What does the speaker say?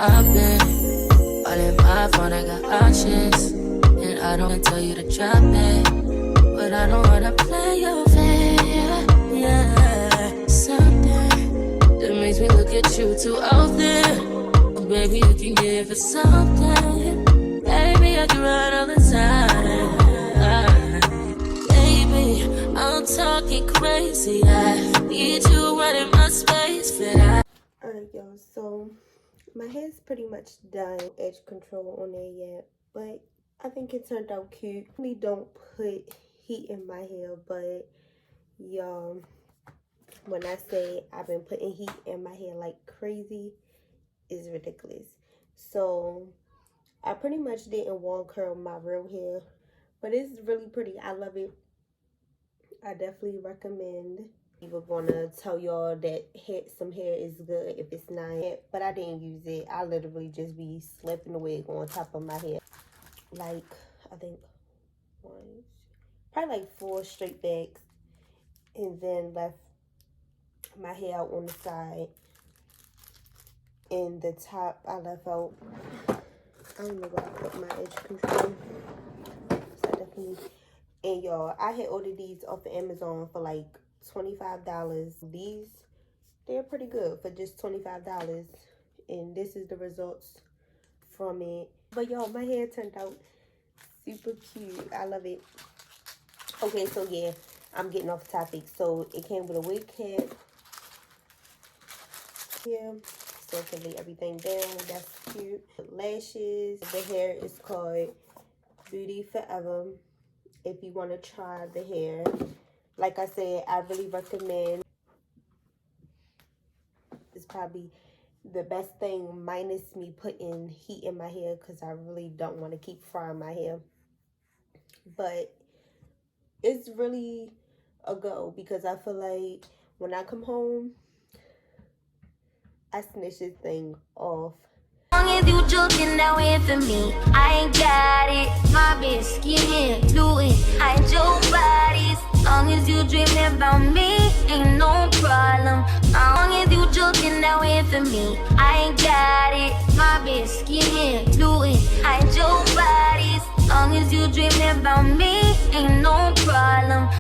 I've been all in my phone, I got options. And I don't tell you to drop it, but I don't wanna play your fair. Yeah, something that makes me look at you too often. Baby, you can give it something. Baby, I do it all the time. Baby, I'm talking crazy. I need you running my space for that. Alright, y'all, so my hair's pretty much done. Edge control on there yet, but I think it turned out cute. I really don't put heat in my hair, but y'all, when I say I've been putting heat in my hair like crazy, it's ridiculous. So I pretty much didn't warm curl my real hair, but it's really pretty. I love it. I definitely recommend. We were gonna tell y'all that some hair is good if it's not, but I didn't use it. I literally just be slapping the wig on top of my hair, like I think probably like 4 straight bags, and then left my hair out on the side, and the top I left out. I don't know where I put my edge control, so I definitely. And y'all, I had ordered these off of Amazon for like $25. These, they're pretty good for just $25. And this is the results from it. But y'all, my hair turned out super cute. I love it. Okay, so yeah, I'm getting off topic. So it came with a wig cap. Yeah, so I can lay everything down. That's cute. Lashes. The hair is called Beauty Forever. If you want to try the hair, like I said, I really recommend. It's probably the best thing, minus me putting heat in my hair, because I really don't want to keep frying my hair. But it's really a go, because I feel like when I come home, I snitch this thing off. As long as you joking that way for me, I ain't got it. My bitch skinny, fluid, I ain't your bodies. As long as you dreaming about me, ain't no problem. As long as you joking that way for me, I ain't got it. My bitch skinny, fluid, I ain't your bodies. As long as you dreaming about me, ain't no problem.